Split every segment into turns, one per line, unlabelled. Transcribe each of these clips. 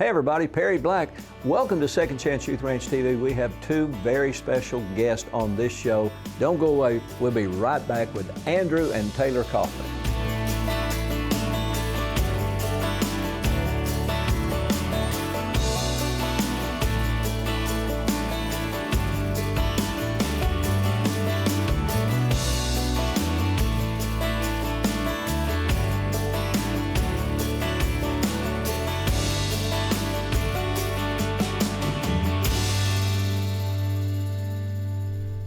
Hey everybody, Perry Black. Welcome to Second Chance Youth Ranch TV. We have two very special guests on this show. Don't go away. We'll be right back with Andrew and Taylor Kauffman.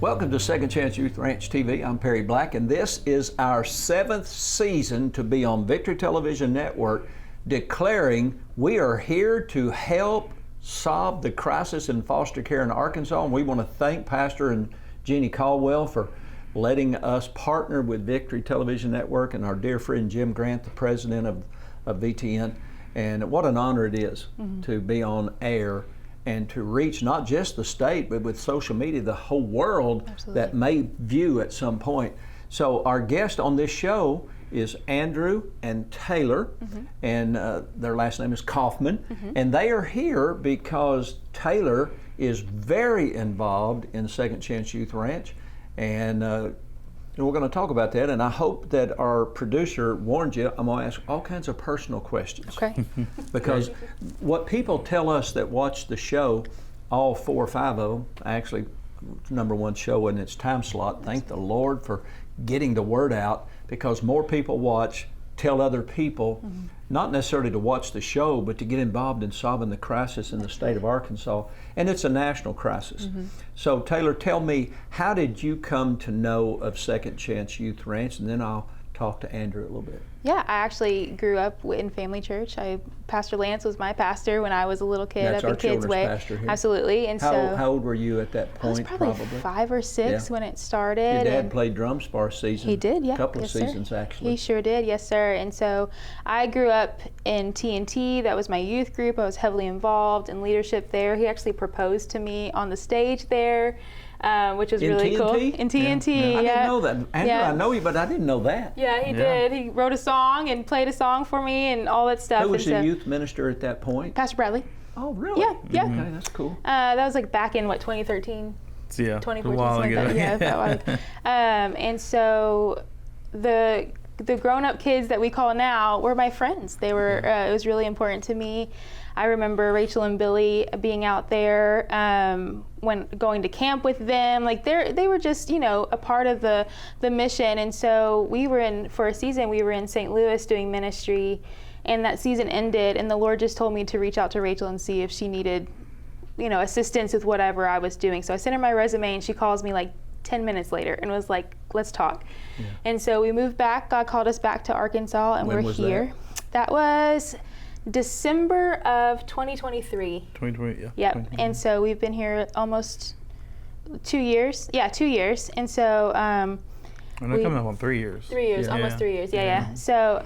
Welcome to Second Chance Youth Ranch TV. I'm Perry Black, and this is our 7th season to be on Victory Television Network, declaring we are here to help solve the crisis in foster care in Arkansas. And we want to thank Pastor and Jeannie Caldwell for letting us partner with Victory Television Network and our dear friend Jim Grant, the president of VTN. And what an honor it is to be on air and to reach not just the state, but with social media, the whole world. Absolutely. That may view at some point. So our guest on this show is Andrew and Taylor, and their last name is Kauffman, and they are here because Taylor is very involved in Second Chance Youth Ranch, and we're going to talk about that, and I hope that our producer warned you, I'm going to ask all kinds of personal questions.
Okay.
Because what people tell us that watch the show, all 4 or 5 of them, actually #1 show in its time slot, thank the Lord for getting the word out, because more people watch, tell other people, not necessarily to watch the show, but to get involved in solving the crisis in the state of Arkansas. And it's a national crisis. So Taylor, tell me, how did you come to know of Second Chance Youth Ranch? And then I'll talk to Andrew a little bit.
Yeah, I actually grew up in family church. Pastor Lance was my pastor when I was a little kid.
That's
up
our
in Kids Way.
pastor here.
Absolutely. And
how old were you at that point?
I was probably 5 or 6 when it started.
Your dad played drums for our season.
He did, yeah.
A couple of
Yes,
seasons,
sir.
actually.
He sure did, yes, sir. And so I grew up in TNT. That was my youth group. I was heavily involved in leadership there. He actually proposed to me on the stage there. Which was really
TNT?
cool. In TNT,
I didn't know that. Andrew, I know you, but I didn't know that.
Yeah, he did. He wrote a song and played a song for me and all that stuff.
Who was the youth minister at that point?
Pastor Bradley.
Oh, really?
Yeah.
Okay, that's cool.
That was like back in, 2013?
Yeah,
2014,
a while ago.
Like that. Yeah, that was. And so the grown-up kids that we call now were my friends. They were. It was really important to me. I remember Rachel and Billy being out there when going to camp with them. Like they were just, a part of the mission. And so for a season, we were in St. Louis doing ministry, and that season ended, and the Lord just told me to reach out to Rachel and see if she needed, assistance with whatever I was doing. So I sent her my resume, and she calls me like 10 minutes later and was like, let's talk. Yeah. And so we moved back. God called us back to Arkansas, and we're here. That was December of 2023.
2020, yeah.
Yep. 2020. And so we've been here almost 2 years. Yeah, 2 years. And so
we're coming up on 3 years.
3 years, almost 3 years. Yeah. So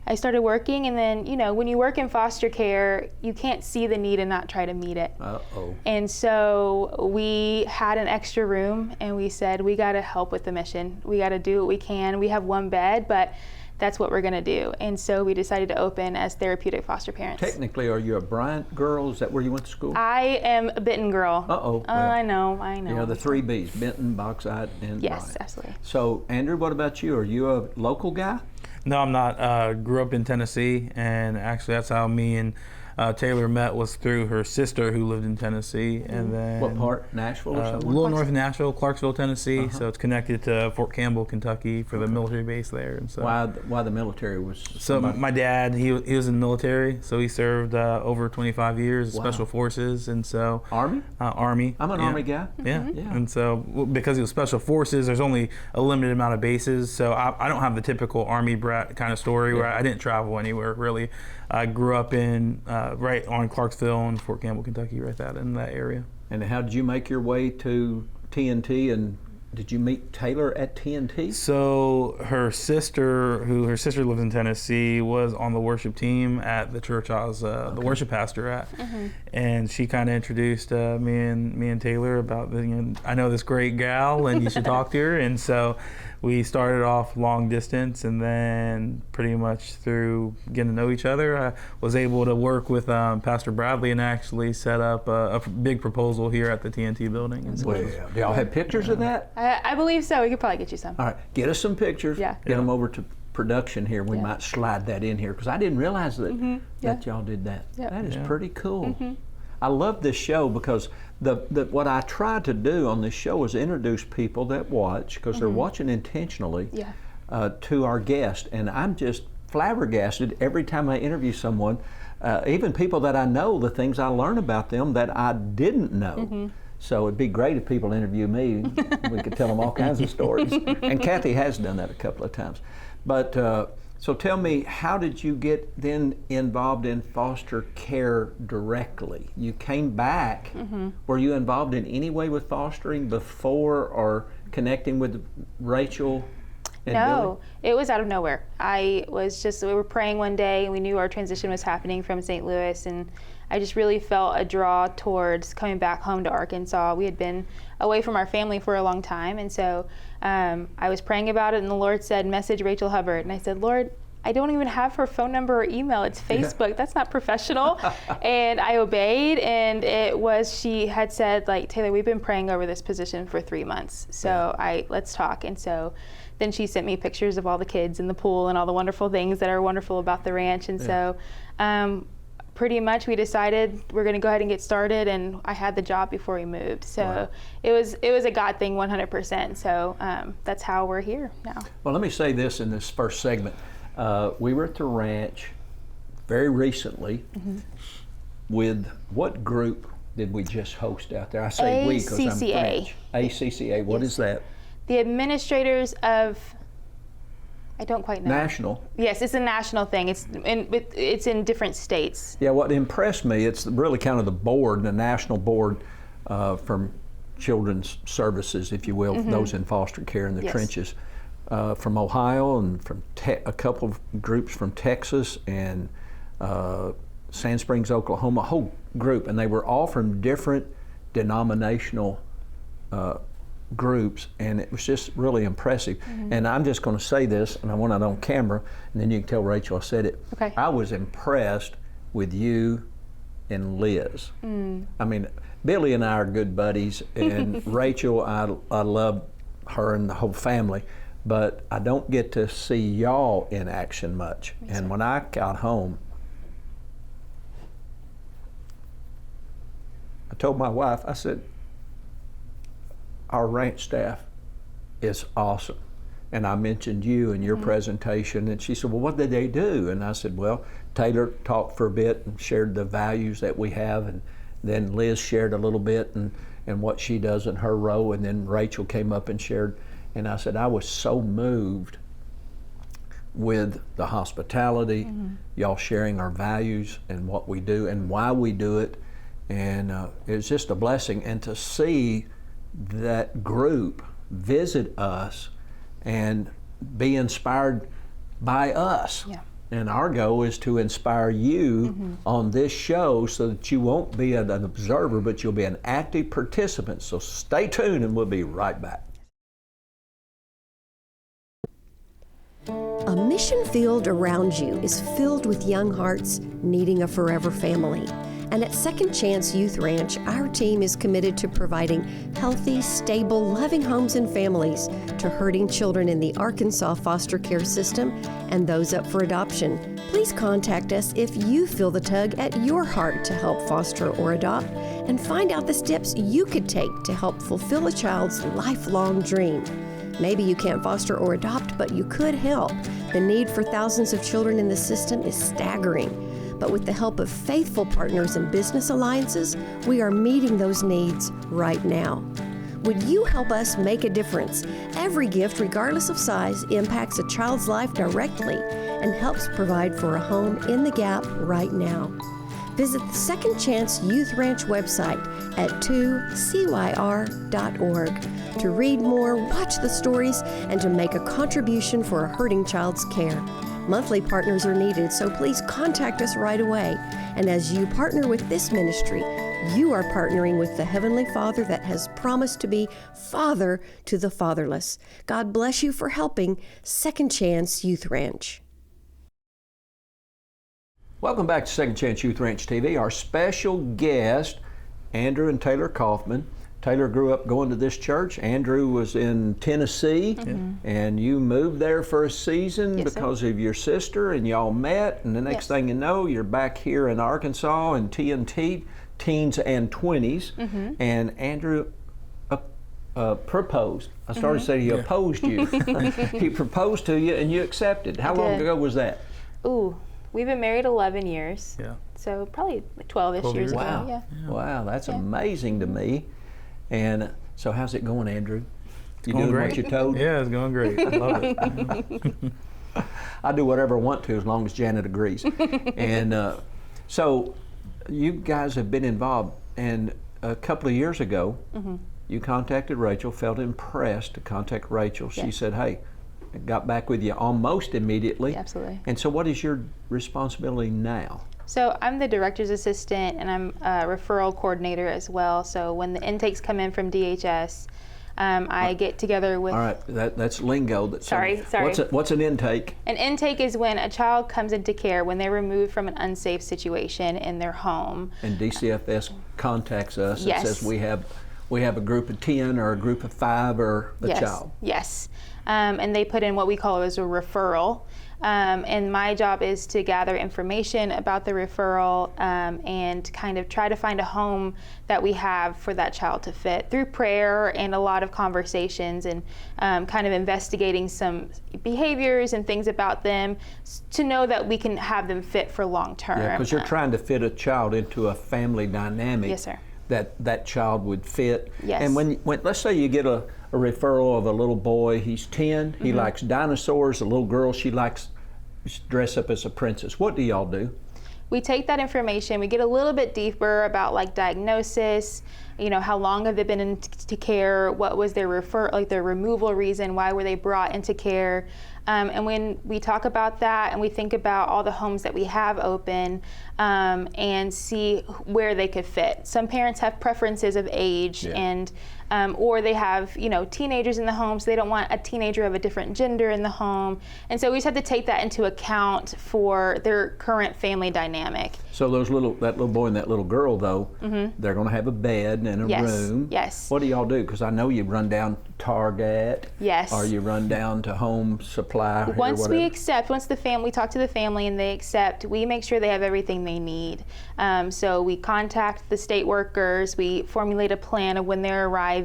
I started working, and then, when you work in foster care, you can't see the need and not try to meet it.
Uh-oh.
And so we had an extra room, and we said, we got to help with the mission. We got to do what we can. We have 1 bed, but that's what we're going to do. And so we decided to open as Therapeutic Foster Parents.
Technically, are you a Bryant girl? Is that where you went to school?
I am a Benton girl.
Uh-oh.
Well, I know.
The 3 Bs, Benton, Bauxite, and
Yes,
Bryant.
absolutely.
So, Andrew, what about you? Are you a local guy?
No, I'm not. Grew up in Tennessee, and actually that's how me and Taylor met, was through her sister who lived in Tennessee. And then
what part? Nashville or something?
A little north of Nashville, Clarksville, Tennessee. So it's connected to Fort Campbell, Kentucky, for the military base there. And so
why the military was?
So my dad, he was in the military, so he served over 25 years, Special Forces, and so
Army.
Army.
I'm an Army guy.
Yeah. And so because he was Special Forces, there's only a limited amount of bases. So I don't have the typical Army brat kind of story where I didn't travel anywhere really. I grew up in right on Clarksville and Fort Campbell, Kentucky, in that area.
And how did you make your way to TNT and did you meet Taylor at TNT?
So her sister lives in Tennessee, was on the worship team at the church I was the worship pastor at, and she kind of introduced me and Taylor about I know this great gal and you should talk to her, and so we started off long distance, and then pretty much through getting to know each other, I was able to work with Pastor Bradley and actually set up a big proposal here at the TNT building. And so
Well, do y'all have pictures of that?
I believe so. We could probably get you some.
All right, get us some pictures.
Yeah.
Get them over to production here. We might slide that in here because I didn't realize that that y'all did that. That is pretty cool. I love this show because what I try to do on this show is introduce people that watch, because they're watching intentionally, to our guest, and I'm just flabbergasted every time I interview someone, even people that I know, the things I learn about them that I didn't know. So it'd be great if people interview me. We could tell them all kinds of stories. And Kathy has done that a couple of times. But so tell me, how did you get then involved in foster care directly? You came back. Were you involved in any way with fostering before, or connecting with Rachel and
No, it was out of nowhere. We were praying one day, and we knew our transition was happening from St. Louis, and I just really felt a draw towards coming back home to Arkansas. We had been away from our family for a long time, and so I was praying about it, and the Lord said, message Rachel Hubbard. And I said, Lord, I don't even have her phone number or email. It's Facebook. That's not professional. And I obeyed, and she had said, like, Taylor, we've been praying over this position for 3 months, so let's talk. And so then she sent me pictures of all the kids in the pool and all the wonderful things that are wonderful about the ranch. And so pretty much we decided we're going to go ahead and get started, and I had the job before we moved. So it was a God thing 100%. So that's how we're here now.
Well, let me say this in this first segment. We were at the ranch very recently with what group did we just host out there? I say we because I'm French. ACCA. What is that?
The administrators of, I don't quite know.
National.
Yes, it's a national thing. It's in different states.
Yeah, what impressed me, it's really kind of the board, the national board from Children's Services, if you will, those in foster care in the trenches, from Ohio, and from a couple of groups from Texas and Sand Springs, Oklahoma, a whole group, and they were all from different denominational groups, and it was just really impressive. And I'm just going to say this, and I want it on camera, and then you can tell Rachel I said it.
Okay.
I was impressed with you and Liz. I mean, Billy and I are good buddies, and Rachel, I love her and the whole family, but I don't get to see y'all in action much. And when I got home, I told my wife, I said, our ranch staff is awesome. And I mentioned you and your presentation, and she said, well, what did they do? And I said, well, Taylor talked for a bit and shared the values that we have, and then Liz shared a little bit and what she does in her role, and then Rachel came up and shared. And I said, I was so moved with the hospitality, y'all sharing our values and what we do and why we do it. And it's just a blessing. And to see that group visit us and be inspired by us. And our goal is to inspire you on this show so that you won't be an observer, but you'll be an active participant. So stay tuned, and we'll be right back.
A mission field around you is filled with young hearts needing a forever family. And at Second Chance Youth Ranch, our team is committed to providing healthy, stable, loving homes and families to hurting children in the Arkansas foster care system and those up for adoption. Please contact us if you feel the tug at your heart to help foster or adopt, and find out the steps you could take to help fulfill a child's lifelong dream. Maybe you can't foster or adopt, but you could help. The need for thousands of children in the system is staggering. But with the help of faithful partners and business alliances, we are meeting those needs right now. Would you help us make a difference? Every gift, regardless of size, impacts a child's life directly and helps provide for a home in the gap right now. Visit the Second Chance Youth Ranch website at 2CYR.org to read more, watch the stories, and to make a contribution for a hurting child's care. Monthly partners are needed, so please contact us right away. And as you partner with this ministry, you are partnering with the Heavenly Father that has promised to be Father to the fatherless. God bless you for helping Second Chance Youth Ranch.
Welcome back to Second Chance Youth Ranch TV. Our special guest, Andrew and Taylor Kauffman. Taylor grew up going to this church. Andrew was in Tennessee, and you moved there for a season because of your sister, and y'all met, and the next thing you know, you're back here in Arkansas in TNT, teens and 20s, and Andrew proposed. I started to say he opposed you. He proposed to you, and you accepted. How long ago was that?
Ooh, we've been married 11 years.
Yeah.
So probably like 12-ish years ago.
Wow.
Yeah.
Wow, that's amazing to me. And so how's it going, Andrew? You
Going
doing
great.
what you're told?
Yeah, it's going great. I love it.
I do whatever I want to as long as Janet agrees. And so you guys have been involved, and a couple of years ago, you contacted Rachel, felt impressed to contact Rachel. She said, hey, I got back with you almost immediately.
Absolutely.
And so what is your responsibility now?
So I'm the director's assistant, and I'm a referral coordinator as well. So when the intakes come in from DHS, I get together with...
All right, that's lingo.
Sorry.
What's an intake?
An intake is when a child comes into care when they're removed from an unsafe situation in their home.
And DCFS contacts us
Yes.
and says we have a group of 10 or a group of 5 or a child.
Yes. And they put in what we call as a referral. And my job is to gather information about the referral and kind of try to find a home that we have for that child to fit through prayer and a lot of conversations and kind of investigating some behaviors and things about them to know that we can have them fit for long term.
Yeah, because you're trying to fit a child into a family dynamic.
Yes, sir.
That child would fit.
Yes.
And when let's say you get a referral of a little boy, he's 10, he likes dinosaurs, a little girl, she likes to dress up as a princess. What do y'all do?
We take that information, we get a little bit deeper about like diagnosis, how long have they been into care, what was their their removal reason, why were they brought into care. And when we talk about that and we think about all the homes that we have open and see where they could fit. Some parents have preferences of age and or they have teenagers in the home, so they don't want a teenager of a different gender in the home. And so we just have to take that into account for their current family dynamic.
So that little boy and that little girl though, they're going to have a bed and a room.
Yes.
What do y'all do? Because I know you run down to Target.
Yes.
Or you run down to Home Supply.
Once we talk to the family and they accept, we make sure they have everything they need. So we contact the state workers, we formulate a plan of when they're arriving,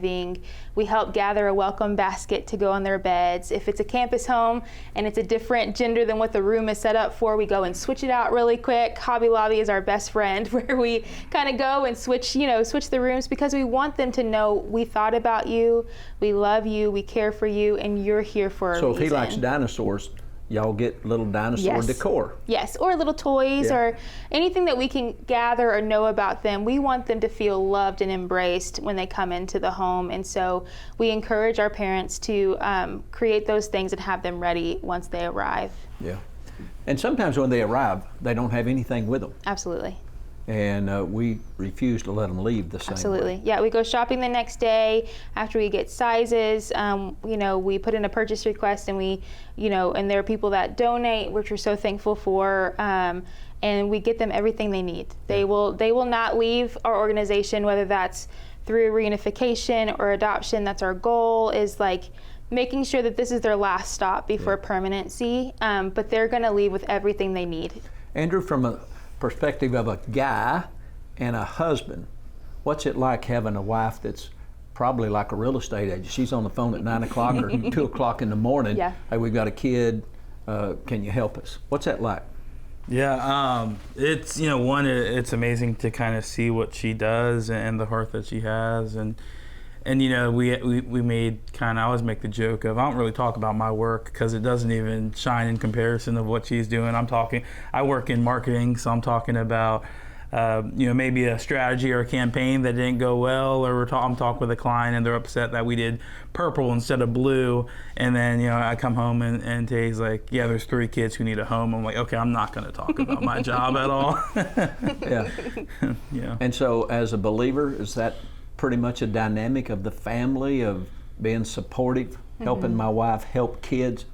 we help gather a welcome basket to go on their beds. If it's a campus home and it's a different gender than what the room is set up for, we go and switch it out really quick. Hobby Lobby is our best friend, where we kind of go and switch the rooms, because we want them to know we thought about you, we love you, we care for you, and you're here for a reason.
So if he likes dinosaurs, y'all get little dinosaur decor.
Yes, or little toys or anything that we can gather or know about them. We want them to feel loved and embraced when they come into the home. And so we encourage our parents to create those things and have them ready once they arrive.
Yeah. And sometimes when they arrive, they don't have anything with them.
Absolutely.
And we refuse to let them leave the same
Absolutely.
way.
Yeah, we go shopping the next day after we get sizes. We put in a purchase request, and and there are people that donate, which we're so thankful for. And we get them everything they need. They will not leave our organization, whether that's through reunification or adoption. That's our goal, is like making sure that this is their last stop before permanency. But they're going to leave with everything they need.
Andrew, from a perspective of a guy and a husband, what's it like having a wife that's probably like a real estate agent? She's on the phone at 9 o'clock or 2 o'clock in the morning.
Yeah.
Hey, we've got a kid. Can you help us? What's that like?
Yeah, it's it's amazing to kind of see what she does and the heart that she has, and we made I always make the joke of, I don't really talk about my work because it doesn't even shine in comparison of what she's doing. I work in marketing, so I'm talking about maybe a strategy or a campaign that didn't go well, or I'm talking with a client and they're upset that we did purple instead of blue, and then I come home and Tay's like, yeah, there's 3 kids who need a home. I'm like, okay, I'm not going to talk about my job at all.
Yeah.
Yeah.
And so, as a believer, is that pretty much a dynamic of the family, of being supportive, helping my wife help kids?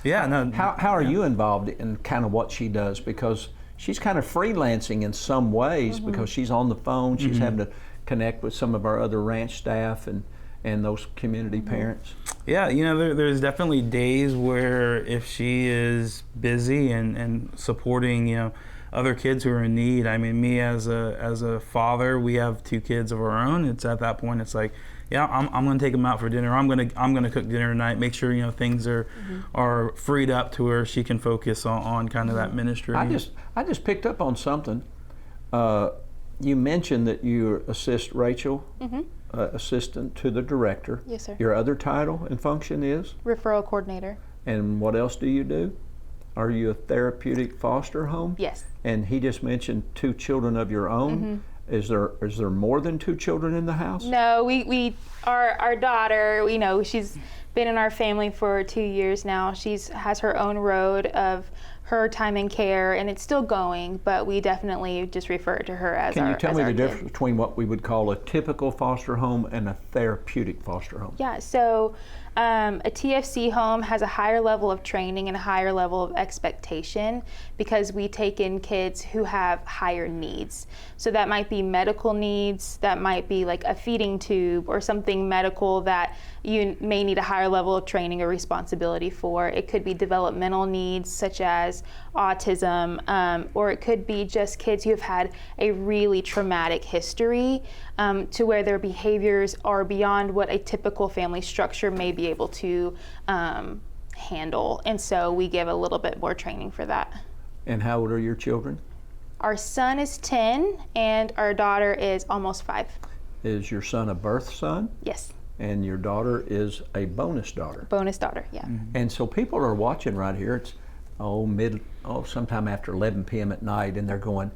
Yeah. No.
How are you involved in kind of what she does? Because she's kind of freelancing in some ways, because she's on the phone, she's having to connect with some of our other ranch staff and those community parents.
Yeah, there's definitely days where if she is busy and supporting, other kids who are in need. I mean, me as a father, we have 2 kids of our own. It's at that point, it's like, yeah, I'm going to take them out for dinner. I'm going to cook dinner tonight. Make sure things are freed up to where she can focus on kind of that ministry.
I just picked up on something. You mentioned that you assist Rachel, assistant to the director.
Yes, sir.
Your other title and function is?
Referral coordinator.
And what else do you do? Are you a therapeutic foster home?
Yes.
And he just mentioned 2 children of your own. Is there more than 2 children in the house?
No, our daughter, she's been in our family for 2 years now. Has her own road of her time in care, and it's still going, but we definitely just refer to her as
Can
our
you tell me the
kid.
difference between what we would call a typical foster home and a therapeutic foster home?
Yeah, so a TFC home has a higher level of training and a higher level of expectation, because we take in kids who have higher needs. So that might be medical needs, that might be like a feeding tube or something medical that you may need a higher level of training or responsibility for. It could be developmental needs such as autism, or it could be just kids who have had a really traumatic history to where their behaviors are beyond what a typical family structure may be able to handle. And so we give a little bit more training for that.
And how old are your children?
Our son is 10 and our daughter is almost 5.
Is your son a birth son?
Yes.
And your daughter is a bonus daughter?
Bonus daughter, yeah.
And so people are watching right here. It's sometime after 11 p.m. at night, and they're going,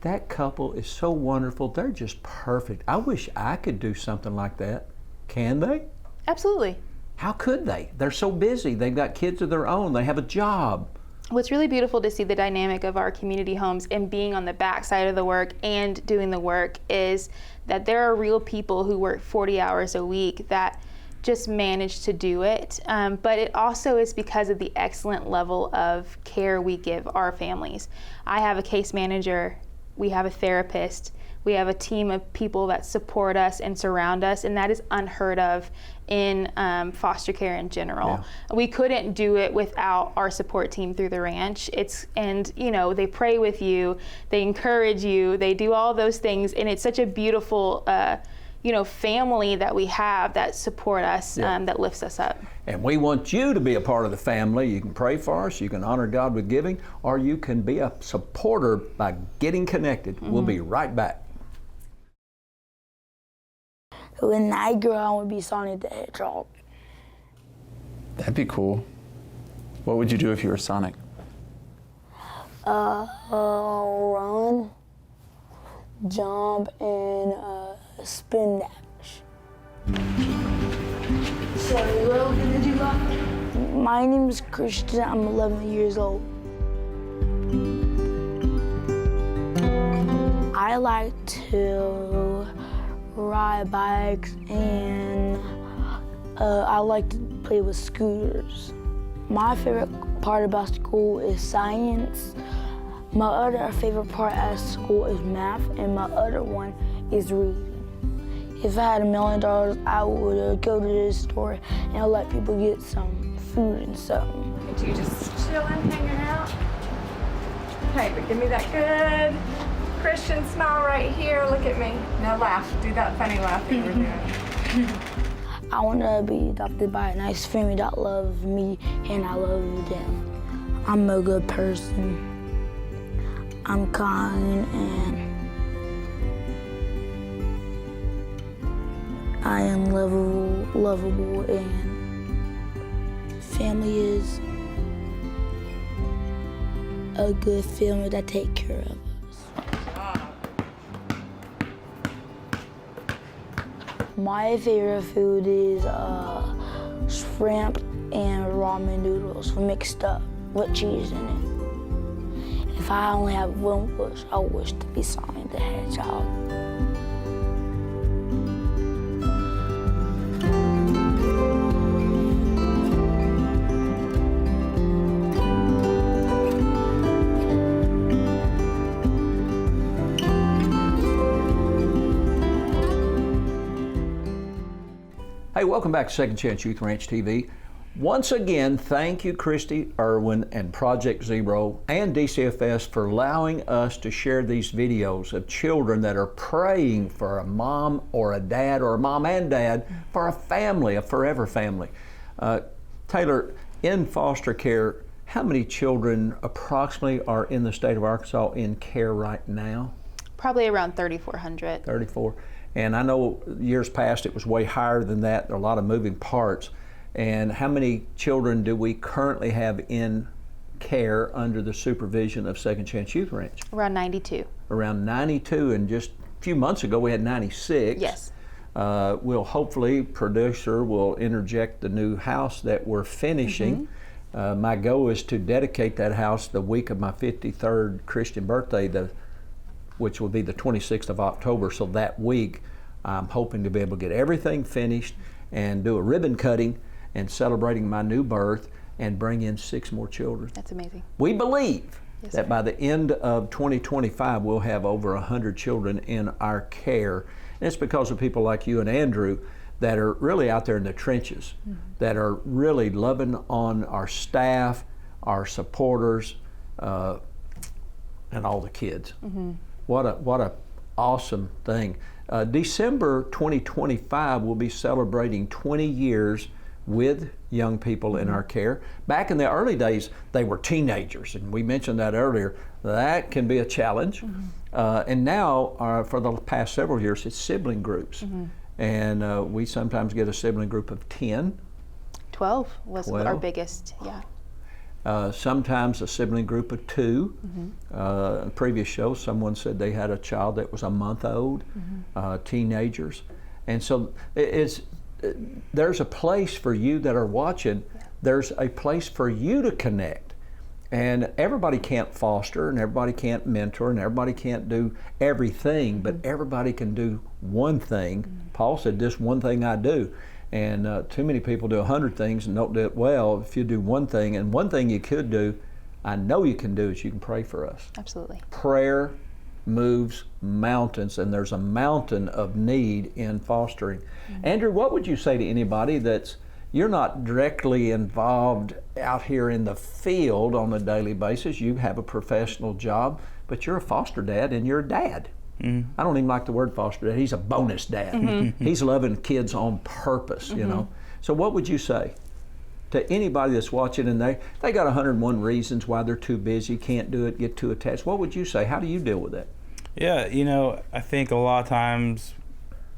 that couple is so wonderful. They're just perfect. I wish I could do something like that. Can they?
Absolutely.
How could they? They're so busy. They've got kids of their own. They have a job.
What's really beautiful to see the dynamic of our community homes and being on the back side of the work and doing the work is that there are real people who work 40 hours a week that just manage to do it. But it also is because of the excellent level of care we give our families. I have a case manager, we have a therapist, we have a team of people that support us and surround us, and that is unheard of in foster care in general. Yeah. We couldn't do it without our support team through the ranch. They pray with you, they encourage you, they do all those things, and it's such a beautiful family that we have that support us, that lifts us up.
And we want you to be a part of the family. You can pray for us, you can honor God with giving, or you can be a supporter by getting connected. We'll be right back.
When I grow up, I want to be Sonic the Hedgehog.
That'd be cool. What would you do if you were Sonic?
Run, jump, and spin dash.
So, what are we gonna do now?
My name is Christian. I'm 11 years old. I like to ride bikes, and I like to play with scooters. My favorite part about school is science. My other favorite part at school is math, and my other one is reading. If I had $1 million, I would go to the store and I'd let people get some food and something.
Could you just chilling, hanging out? Okay, but give me that good Christian smile right here. Look at me. Now laugh. Do that funny laugh that you were doing.
I want to be adopted by a nice family that loves me and I love them. I'm a good person. I'm kind and I am lovable, and family is a good family that take care of us. My favorite food is shrimp and ramen noodles mixed up with cheese in it. If I only have one wish, I wish to be Sonic the Hedgehog.
Hey, welcome back to Second Chance Youth Ranch TV. Once again, thank you, Christy, Irwin, and Project Zero, and DCFS for allowing us to share these videos of children that are praying for a mom or a dad, or a mom and dad, for a family, a forever family. Taylor, in foster care, how many children approximately are in the state of Arkansas in care right now?
Probably around 3,400.
34. And I know years past it was way higher than that. There are a lot of moving parts. And how many children do we currently have in care under the supervision of Second Chance Youth Ranch?
Around 92.
Around 92, and just a few months ago we had 96.
Yes.
We'll hopefully, producer will interject the new house that we're finishing. My goal is to dedicate that house the week of my 53rd Christian birthday, which will be the 26th of October. So that week, I'm hoping to be able to get everything finished and do a ribbon cutting and celebrating my new birth and bring in 6 more children.
That's amazing.
We believe
Yes,
that
sir.
by the end of 2025, we'll have over 100 children in our care. And it's because of people like you and Andrew that are really out there in the trenches, that are really loving on our staff, our supporters, and all the kids. What a awesome thing. December 2025, we'll be celebrating 20 years with young people in our care. Back in the early days, they were teenagers, and we mentioned that earlier. That can be a challenge. And now, for the past several years, it's sibling groups. And we sometimes get a sibling group of 10.
12 was our
12?
biggest, yeah.
Sometimes a sibling group of 2. In a previous show, someone said they had a child that was a month old, teenagers. And so there's a place for you that are watching. There's a place for you to connect. And everybody can't foster, and everybody can't mentor, and everybody can't do everything, but everybody can do one thing. Paul said, this one thing I do. And too many people do 100 things and don't do it well. If you do one thing, and one thing you could do, I know you can do, is you can pray for us.
Absolutely.
Prayer moves mountains, and there's a mountain of need in fostering. Andrew, what would you say to anybody you're not directly involved out here in the field on a daily basis? You have a professional job, but you're a foster dad and you're a dad. I don't even like the word foster dad. He's a bonus dad. He's loving kids on purpose, you know. So what would you say to anybody that's watching and they got 101 reasons why they're too busy, can't do it, get too attached? What would you say? How do you deal with that?
Yeah, you know, I think a lot of times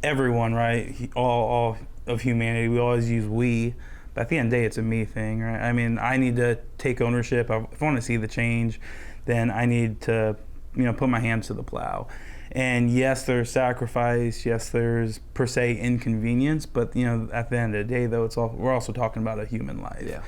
everyone, right, all of humanity, we always use we, but at the end of the day, it's a me thing, right? I mean, I need to take ownership. If I want to see the change, then I need to, put my hands to the plow. And yes, there's sacrifice. Yes, there's per se inconvenience. But at the end of the day, though, we're also talking about a human life. Yeah.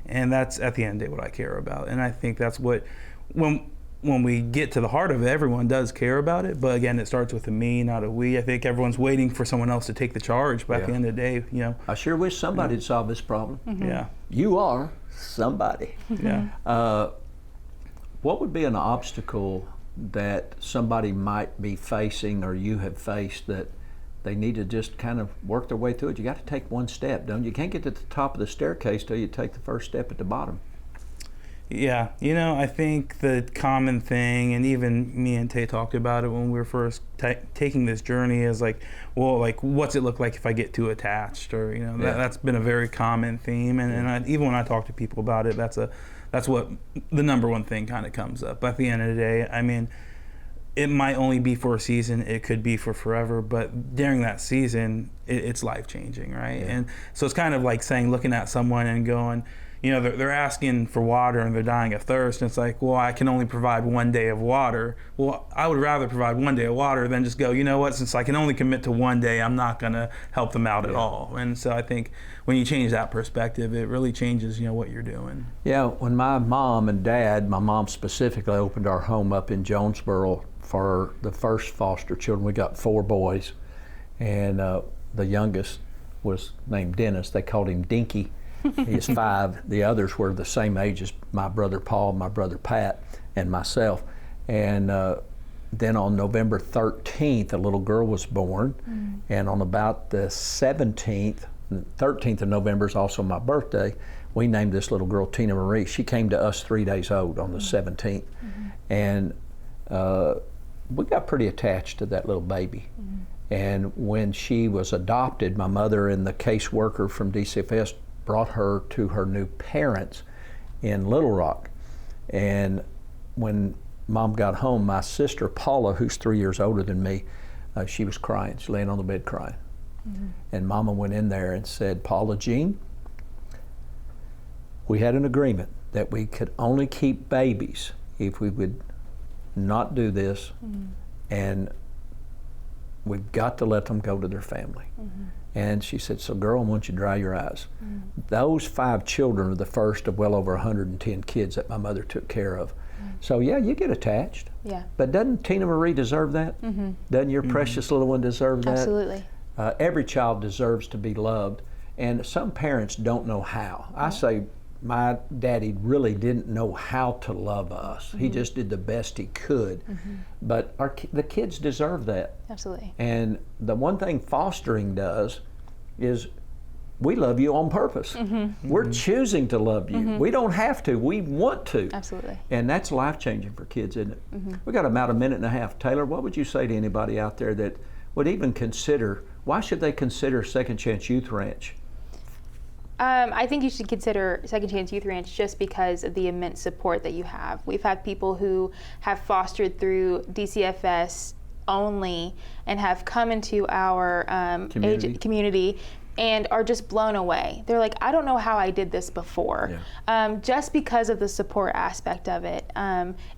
And that's at the end of the day what I care about. And I think that's what when we get to the heart of it, everyone does care about it. But again, it starts with a me, not a we. I think everyone's waiting for someone else to take the charge. But at the end of the day,
I sure wish somebody'd solve this problem.
Yeah.
You are somebody.
Yeah.
What would be an obstacle that somebody might be facing, or you have faced, that they need to just kind of work their way through it? You got to take one step, don't you? You can't get to the top of the staircase till you take the first step at the bottom.
Yeah, I think the common thing, and even me and Tay talked about it when we were first taking this journey, is what's it look like if I get too attached, or that's been a very common theme, and even when I talk to people about it, that's what the number one thing kind of comes up. But at the end of the day, I mean, it might only be for a season, it could be for forever, but during that season, it's life-changing, right? Yeah. And so it's kind of like looking at someone and going, you know, they're asking for water and they're dying of thirst. And it's like, well, I can only provide 1 day of water. Well, I would rather provide 1 day of water than just go, you know what, since I can only commit to 1 day, I'm not going to help them out at all. And so I think when you change that perspective, it really changes, you know, what you're doing.
Yeah, when my mom and dad, my mom specifically, opened our home up in Jonesboro for the first foster children, we got 4 boys, and the youngest was named Dennis. They called him Dinky. He's 5. The others were the same age as my brother Paul, my brother Pat, and myself. And then on November 13th, a little girl was born. And on about the 13th of November is also my birthday, we named this little girl Tina Marie. She came to us 3 days old on the 17th. And we got pretty attached to that little baby. And when she was adopted, my mother and the caseworker from DCFS brought her to her new parents in Little Rock. And when Mom got home, my sister Paula, who's 3 years older than me, she was crying. She laying on the bed crying. And Mama went in there and said, Paula Jean, we had an agreement that we could only keep babies if we would not do this, and we've got to let them go to their family. And she said, so girl, I want you to dry your eyes. Those 5 children are the first of well over 110 kids that my mother took care of. So yeah, you get attached.
Yeah.
But doesn't Tina Marie deserve that? Doesn't your precious little one deserve that?
Absolutely.
Every child deserves to be loved, and some parents don't know how. I say my daddy really didn't know how to love us. He just did the best he could. But the kids deserve that.
Absolutely.
And the one thing fostering does is we love you on purpose. We're choosing to love you. We don't have to, we want to.
Absolutely.
And that's life-changing for kids, isn't it? We got about a minute and a half. Taylor, what would you say to anybody out there that would even consider, why should they consider Second Chance Youth Ranch?
I think you should consider Second Chance Youth Ranch just because of the immense support that you have. We've had people who have fostered through DCFS only and have come into our community and are just blown away. They're like, I don't know how I did this before, just because of the support aspect of it.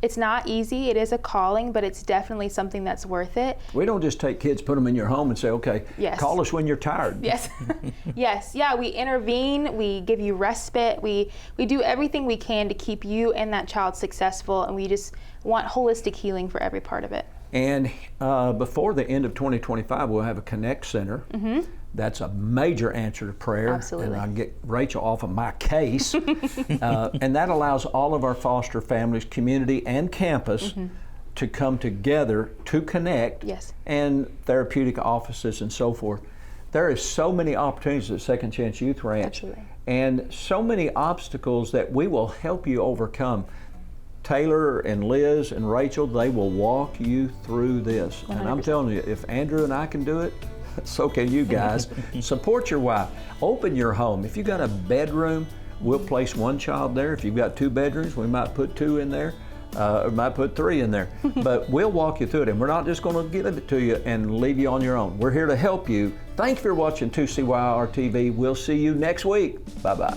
It's not easy, it is a calling, but it's definitely something that's worth it.
We don't just take kids, put them in your home and say, okay, call us when you're tired.
Yes, yes, yeah, we intervene, we give you respite, we do everything we can to keep you and that child successful, and we just want holistic healing for every part of it.
And before the end of 2025, we'll have a Connect Center. That's a major answer to prayer.
Absolutely.
And I get Rachel off of my case. And that allows all of our foster families, community and campus to come together to connect, and therapeutic offices and so forth. There is so many opportunities at Second Chance Youth Ranch.
Absolutely.
And so many obstacles that we will help you overcome. Taylor and Liz and Rachel, they will walk you through this. 100%. And I'm telling you, if Andrew and I can do it, so can you guys. Support your wife. Open your home. If you've got a bedroom, we'll place 1 child there. If you've got 2 bedrooms, we might put 2 in there. We might put 3 in there. But we'll walk you through it, and we're not just going to give it to you and leave you on your own. We're here to help you. Thanks for watching 2CYR-TV. We'll see you next week. Bye-bye.